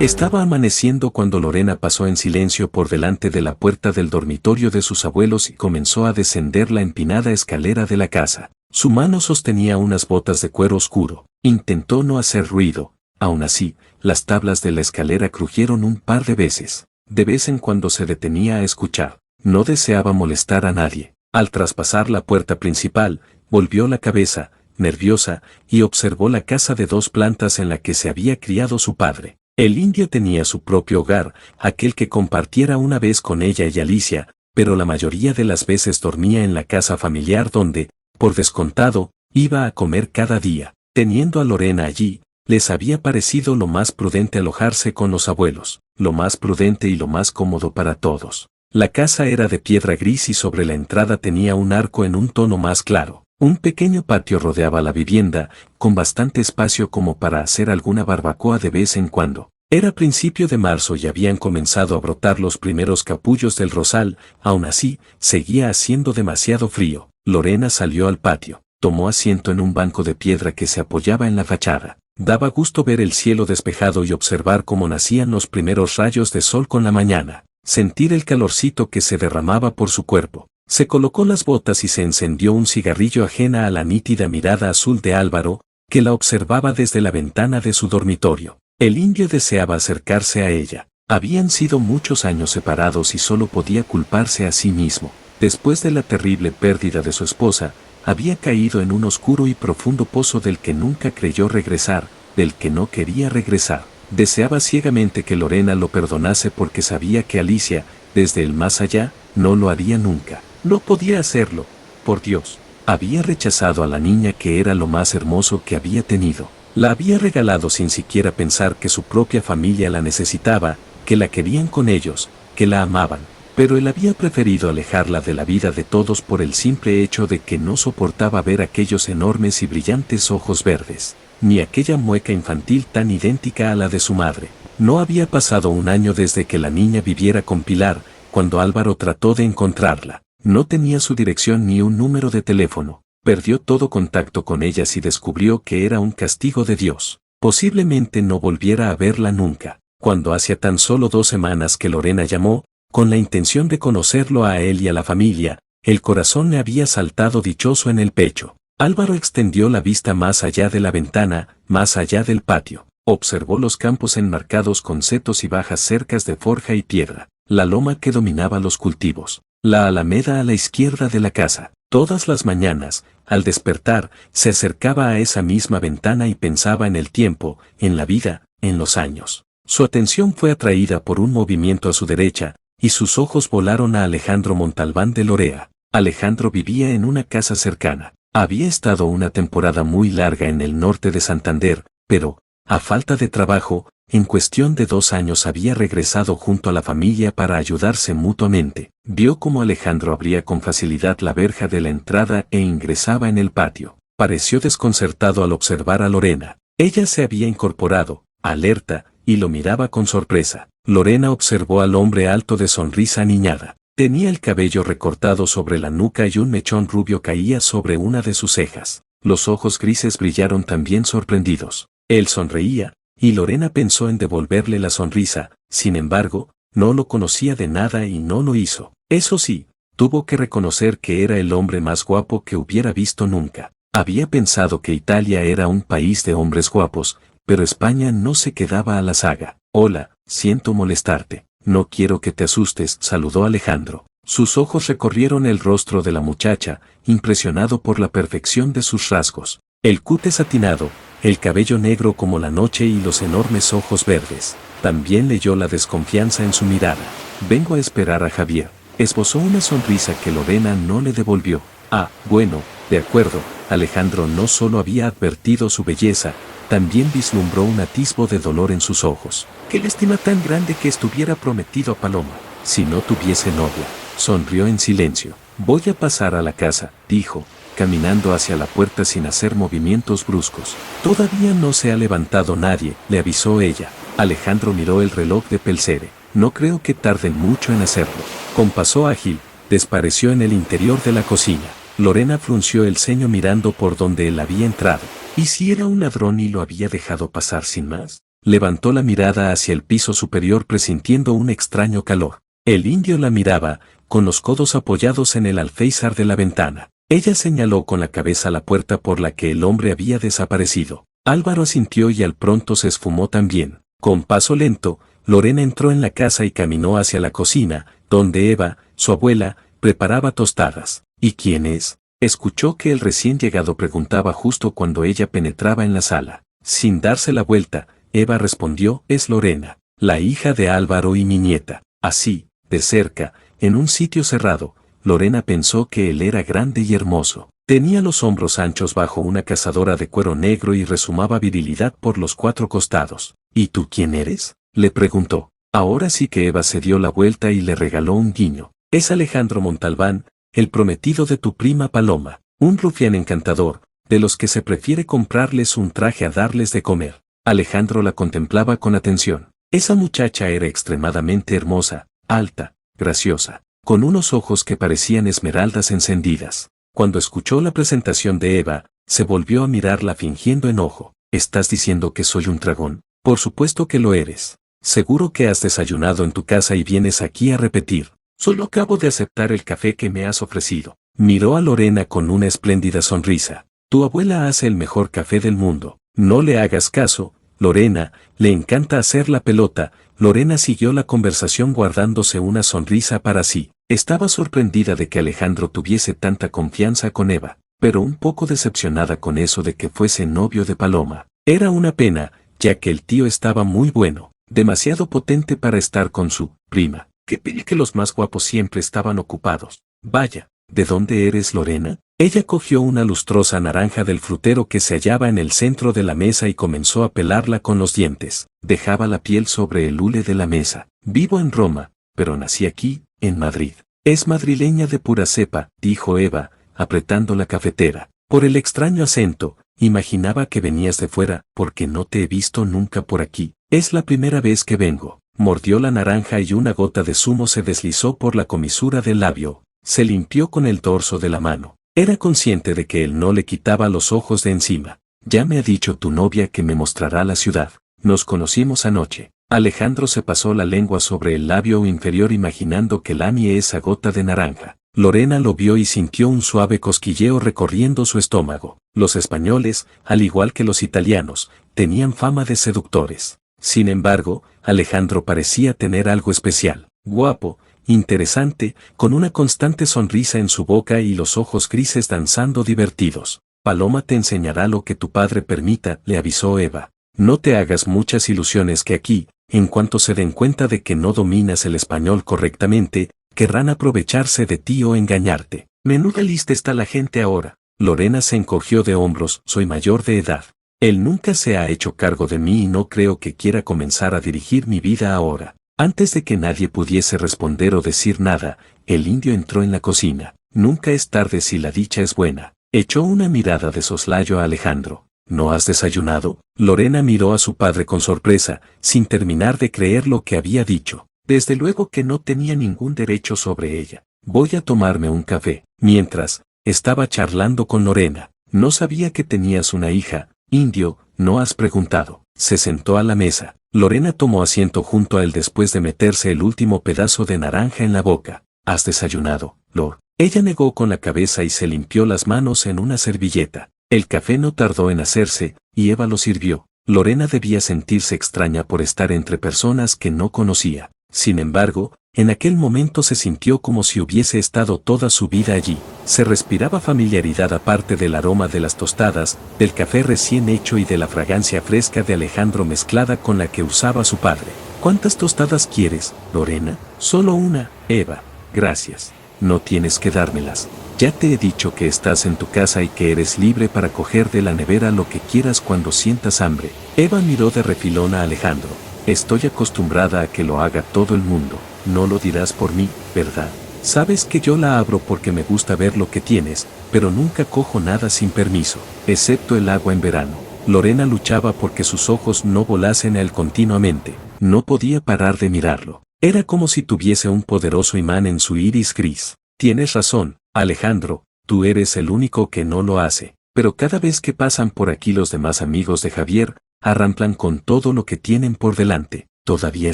Estaba amaneciendo cuando Lorena pasó en silencio por delante de la puerta del dormitorio de sus abuelos y comenzó a descender la empinada escalera de la casa. Su mano sostenía unas botas de cuero oscuro. Intentó no hacer ruido. Aún así, las tablas de la escalera crujieron un par de veces. De vez en cuando se detenía a escuchar. No deseaba molestar a nadie. Al traspasar la puerta principal, volvió la cabeza, nerviosa, y observó la casa de 2 plantas en la que se había criado su padre. El indio tenía su propio hogar, aquel que compartiera una vez con ella y Alicia, pero la mayoría de las veces dormía en la casa familiar donde, por descontado, iba a comer cada día. Teniendo a Lorena allí, les había parecido lo más prudente alojarse con los abuelos, lo más prudente y lo más cómodo para todos. La casa era de piedra gris y sobre la entrada tenía un arco en un tono más claro. Un pequeño patio rodeaba la vivienda, con bastante espacio como para hacer alguna barbacoa de vez en cuando. Era principio de marzo y habían comenzado a brotar los primeros capullos del rosal, aún así, seguía haciendo demasiado frío. Lorena salió al patio, tomó asiento en un banco de piedra que se apoyaba en la fachada. Daba gusto ver el cielo despejado y observar cómo nacían los primeros rayos de sol con la mañana, sentir el calorcito que se derramaba por su cuerpo. Se colocó las botas y se encendió un cigarrillo ajena a la nítida mirada azul de Álvaro, que la observaba desde la ventana de su dormitorio. El indio deseaba acercarse a ella. Habían sido muchos años separados y solo podía culparse a sí mismo. Después de la terrible pérdida de su esposa, había caído en un oscuro y profundo pozo del que nunca creyó regresar, del que no quería regresar. Deseaba ciegamente que Lorena lo perdonase porque sabía que Alicia, desde el más allá, no lo haría nunca. No podía hacerlo, por Dios. Había rechazado a la niña que era lo más hermoso que había tenido. La había regalado sin siquiera pensar que su propia familia la necesitaba, que la querían con ellos, que la amaban. Pero él había preferido alejarla de la vida de todos por el simple hecho de que no soportaba ver aquellos enormes y brillantes ojos verdes, ni aquella mueca infantil tan idéntica a la de su madre. No había pasado un año desde que la niña viviera con Pilar, cuando Álvaro trató de encontrarla. No tenía su dirección ni un número de teléfono. Perdió todo contacto con ellas y descubrió que era un castigo de Dios. Posiblemente no volviera a verla nunca. Cuando hacía tan solo 2 semanas que Lorena llamó, con la intención de conocerlo a él y a la familia, el corazón le había saltado dichoso en el pecho. Álvaro extendió la vista más allá de la ventana, más allá del patio. Observó los campos enmarcados con setos y bajas cercas de forja y piedra, la loma que dominaba los cultivos, la alameda a la izquierda de la casa. Todas las mañanas, al despertar, se acercaba a esa misma ventana y pensaba en el tiempo, en la vida, en los años. Su atención fue atraída por un movimiento a su derecha, y sus ojos volaron a Alejandro Montalbán de Lorea. Alejandro vivía en una casa cercana. Había estado una temporada muy larga en el norte de Santander, pero, a falta de trabajo, en cuestión de 2 años había regresado junto a la familia para ayudarse mutuamente. Vio cómo Alejandro abría con facilidad la verja de la entrada e ingresaba en el patio. Pareció desconcertado al observar a Lorena. Ella se había incorporado, alerta, y lo miraba con sorpresa. Lorena observó al hombre alto de sonrisa aniñada. Tenía el cabello recortado sobre la nuca y un mechón rubio caía sobre una de sus cejas. Los ojos grises brillaron también sorprendidos. Él sonreía, y Lorena pensó en devolverle la sonrisa. Sin embargo, no lo conocía de nada y no lo hizo. Eso sí, tuvo que reconocer que era el hombre más guapo que hubiera visto nunca. Había pensado que Italia era un país de hombres guapos, pero España no se quedaba a la saga. Hola, siento molestarte. No quiero que te asustes, saludó Alejandro. Sus ojos recorrieron el rostro de la muchacha, impresionado por la perfección de sus rasgos. El cute satinado, el cabello negro como la noche y los enormes ojos verdes. También leyó la desconfianza en su mirada. Vengo a esperar a Javier. Esbozó una sonrisa que Lorena no le devolvió. Ah, bueno, de acuerdo. Alejandro no solo había advertido su belleza, también vislumbró un atisbo de dolor en sus ojos. Qué lástima tan grande que estuviera prometido a Paloma. Si no tuviese novia. Sonrió en silencio. Voy a pasar a la casa, dijo, caminando hacia la puerta sin hacer movimientos bruscos. Todavía no se ha levantado nadie, le avisó ella. Alejandro miró el reloj de Pelcere. No creo que tarden mucho en hacerlo. Con paso ágil, desapareció en el interior de la cocina. Lorena frunció el ceño mirando por donde él había entrado. ¿Y si era un ladrón y lo había dejado pasar sin más? Levantó la mirada hacia el piso superior presintiendo un extraño calor. El indio la miraba, con los codos apoyados en el alféizar de la ventana. Ella señaló con la cabeza la puerta por la que el hombre había desaparecido. Álvaro asintió y al pronto se esfumó también. Con paso lento, Lorena entró en la casa y caminó hacia la cocina, donde Eva, su abuela, preparaba tostadas. ¿Y quién es? Escuchó que el recién llegado preguntaba justo cuando ella penetraba en la sala. Sin darse la vuelta, Eva respondió, es Lorena, la hija de Álvaro y mi nieta. Así, de cerca, en un sitio cerrado, Lorena pensó que él era grande y hermoso. Tenía los hombros anchos bajo una cazadora de cuero negro y resumaba virilidad por los 4 costados. ¿Y tú quién eres?, le preguntó. Ahora sí que Eva se dio la vuelta y le regaló un guiño. Es Alejandro Montalbán, el prometido de tu prima Paloma, un rufián encantador, de los que se prefiere comprarles un traje a darles de comer. Alejandro la contemplaba con atención. Esa muchacha era extremadamente hermosa, alta, graciosa, con unos ojos que parecían esmeraldas encendidas. Cuando escuchó la presentación de Eva, se volvió a mirarla fingiendo enojo. ¿Estás diciendo que soy un dragón? Por supuesto que lo eres. Seguro que has desayunado en tu casa y vienes aquí a repetir. Solo acabo de aceptar el café que me has ofrecido. Miró a Lorena con una espléndida sonrisa. Tu abuela hace el mejor café del mundo. No le hagas caso, Lorena, le encanta hacer la pelota. Lorena siguió la conversación guardándose una sonrisa para sí. Estaba sorprendida de que Alejandro tuviese tanta confianza con Eva, pero un poco decepcionada con eso de que fuese novio de Paloma. Era una pena, ya que el tío estaba muy bueno, demasiado potente para estar con su prima. Qué pena que los más guapos siempre estaban ocupados. Vaya, ¿de dónde eres, Lorena? Ella cogió una lustrosa naranja del frutero que se hallaba en el centro de la mesa y comenzó a pelarla con los dientes. Dejaba la piel sobre el hule de la mesa. Vivo en Roma, pero nací aquí, en Madrid. Es madrileña de pura cepa, dijo Eva, apretando la cafetera. Por el extraño acento, imaginaba que venías de fuera, porque no te he visto nunca por aquí. Es la primera vez que vengo. Mordió la naranja y una gota de zumo se deslizó por la comisura del labio. Se limpió con el dorso de la mano. Era consciente de que él no le quitaba los ojos de encima. Ya me ha dicho tu novia que me mostrará la ciudad. Nos conocimos anoche. Alejandro se pasó la lengua sobre el labio inferior imaginando que lamía esa gota de naranja. Lorena lo vio y sintió un suave cosquilleo recorriendo su estómago. Los españoles, al igual que los italianos, tenían fama de seductores. Sin embargo, Alejandro parecía tener algo especial. Guapo, interesante, con una constante sonrisa en su boca y los ojos grises danzando divertidos. Paloma te enseñará lo que tu padre permita, le avisó Eva. No te hagas muchas ilusiones que aquí, en cuanto se den cuenta de que no dominas el español correctamente, querrán aprovecharse de ti o engañarte. Menuda lista está la gente ahora. Lorena se encogió de hombros, soy mayor de edad. Él nunca se ha hecho cargo de mí y no creo que quiera comenzar a dirigir mi vida ahora. Antes de que nadie pudiese responder o decir nada, el indio entró en la cocina. Nunca es tarde si la dicha es buena. Echó una mirada de soslayo a Alejandro. ¿No has desayunado? Lorena miró a su padre con sorpresa, sin terminar de creer lo que había dicho. Desde luego que no tenía ningún derecho sobre ella. Voy a tomarme un café. Mientras, estaba charlando con Lorena. No sabía que tenías una hija. Indio, ¿no has preguntado? Se sentó a la mesa. Lorena tomó asiento junto a él después de meterse el último pedazo de naranja en la boca. ¿Has desayunado, Lor? Ella negó con la cabeza y se limpió las manos en una servilleta. El café no tardó en hacerse, y Eva lo sirvió. Lorena debía sentirse extraña por estar entre personas que no conocía. Sin embargo, en aquel momento se sintió como si hubiese estado toda su vida allí. Se respiraba familiaridad aparte del aroma de las tostadas, del café recién hecho y de la fragancia fresca de Alejandro mezclada con la que usaba su padre. ¿Cuántas tostadas quieres, Lorena? Solo una, Eva. Gracias. No tienes que dármelas. Ya te he dicho que estás en tu casa y que eres libre para coger de la nevera lo que quieras cuando sientas hambre. Eva miró de refilón a Alejandro. Estoy acostumbrada a que lo haga todo el mundo. No lo dirás por mí, ¿verdad? Sabes que yo la abro porque me gusta ver lo que tienes, pero nunca cojo nada sin permiso, excepto el agua en verano. Lorena luchaba porque sus ojos no volasen a él continuamente. No podía parar de mirarlo. Era como si tuviese un poderoso imán en su iris gris. Tienes razón, Alejandro, tú eres el único que no lo hace. Pero cada vez que pasan por aquí los demás amigos de Javier, arramplan con todo lo que tienen por delante. ¿Todavía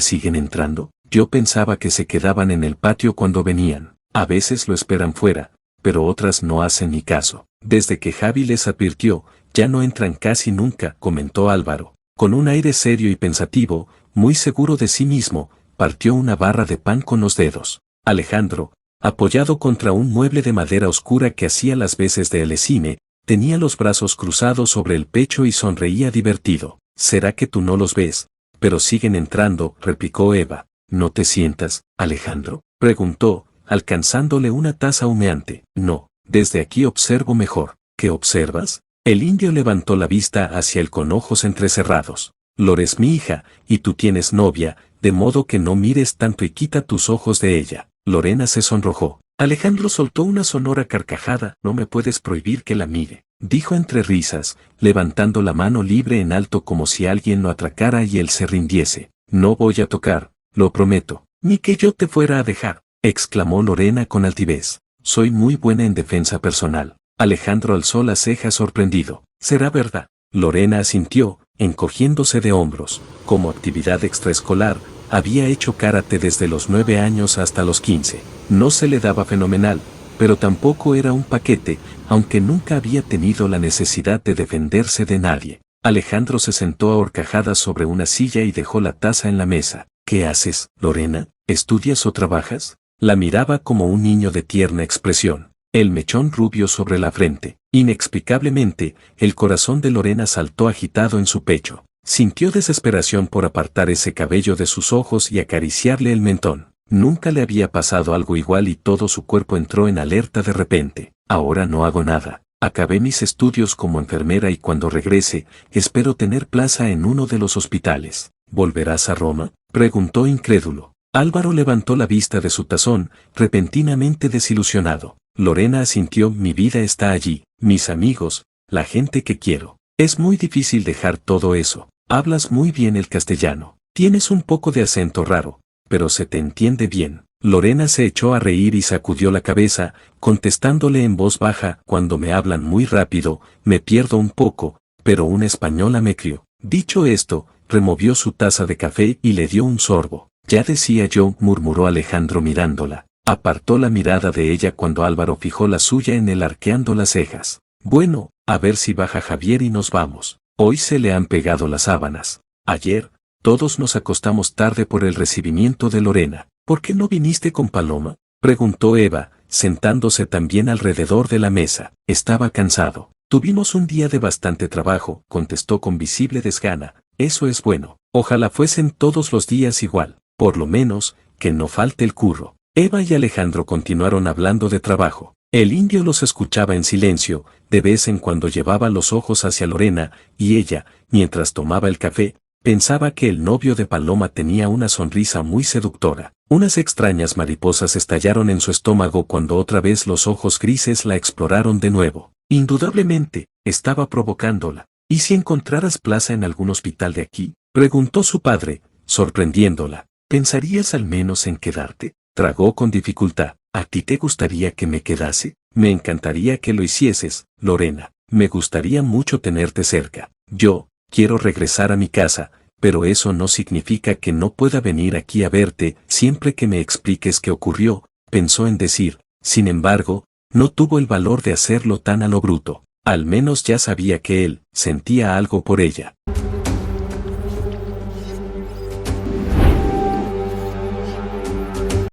siguen entrando? Yo pensaba que se quedaban en el patio cuando venían. A veces lo esperan fuera, pero otras no hacen ni caso. Desde que Javi les advirtió, ya no entran casi nunca, comentó Álvaro. Con un aire serio y pensativo, muy seguro de sí mismo, partió una barra de pan con los dedos. Alejandro, apoyado contra un mueble de madera oscura que hacía las veces de elesime, tenía los brazos cruzados sobre el pecho y sonreía divertido. ¿Será que tú no los ves? Pero siguen entrando, replicó Eva. ¿No te sientas, Alejandro?, preguntó, alcanzándole una taza humeante. No, desde aquí observo mejor. ¿Qué observas? El indio levantó la vista hacia él con ojos entrecerrados. Lore es mi hija, y tú tienes novia, de modo que no mires tanto y quita tus ojos de ella. Lorena se sonrojó. Alejandro soltó una sonora carcajada. No me puedes prohibir que la mire, dijo entre risas, levantando la mano libre en alto como si alguien lo atracara y él se rindiese. No voy a tocar, lo prometo. Ni que yo te fuera a dejar, exclamó Lorena con altivez. Soy muy buena en defensa personal. Alejandro alzó las cejas sorprendido. ¿Será verdad? Lorena asintió, encogiéndose de hombros. Como actividad extraescolar, había hecho karate desde los 9 años hasta los 15. No se le daba fenomenal, pero tampoco era un paquete, aunque nunca había tenido la necesidad de defenderse de nadie. Alejandro se sentó a horcajadas sobre una silla y dejó la taza en la mesa. ¿Qué haces, Lorena? ¿Estudias o trabajas? La miraba como un niño de tierna expresión. El mechón rubio sobre la frente. Inexplicablemente, el corazón de Lorena saltó agitado en su pecho. Sintió desesperación por apartar ese cabello de sus ojos y acariciarle el mentón. Nunca le había pasado algo igual y todo su cuerpo entró en alerta de repente. Ahora no hago nada. Acabé mis estudios como enfermera y cuando regrese, espero tener plaza en uno de los hospitales. ¿Volverás a Roma?, preguntó incrédulo. Álvaro levantó la vista de su tazón, repentinamente desilusionado. Lorena asintió. Mi vida está allí, mis amigos, la gente que quiero. Es muy difícil dejar todo eso. Hablas muy bien el castellano. Tienes un poco de acento raro, pero se te entiende bien. Lorena se echó a reír y sacudió la cabeza, contestándole en voz baja. Cuando me hablan muy rápido, me pierdo un poco, pero una española me crió. Dicho esto, removió su taza de café y le dio un sorbo. Ya decía yo, murmuró Alejandro mirándola. Apartó la mirada de ella cuando Álvaro fijó la suya en él arqueando las cejas. Bueno, a ver si baja Javier y nos vamos. Hoy se le han pegado las sábanas. Ayer, todos nos acostamos tarde por el recibimiento de Lorena. ¿Por qué no viniste con Paloma?, preguntó Eva, sentándose también alrededor de la mesa. Estaba cansado. Tuvimos un día de bastante trabajo, contestó con visible desgana. Eso es bueno. Ojalá fuesen todos los días igual. Por lo menos, que no falte el curro. Eva y Alejandro continuaron hablando de trabajo. El indio los escuchaba en silencio, de vez en cuando llevaba los ojos hacia Lorena, y ella, mientras tomaba el café, pensaba que el novio de Paloma tenía una sonrisa muy seductora. Unas extrañas mariposas estallaron en su estómago cuando otra vez los ojos grises la exploraron de nuevo. Indudablemente, estaba provocándola. ¿Y si encontraras plaza en algún hospital de aquí?, preguntó su padre, sorprendiéndola. ¿Pensarías al menos en quedarte? Tragó con dificultad. ¿A ti te gustaría que me quedase? Me encantaría que lo hicieses, Lorena. Me gustaría mucho tenerte cerca. Yo quiero regresar a mi casa, pero eso no significa que no pueda venir aquí a verte siempre que me expliques qué ocurrió, pensó en decir. Sin embargo, no tuvo el valor de hacerlo tan a lo bruto. Al menos ya sabía que él sentía algo por ella.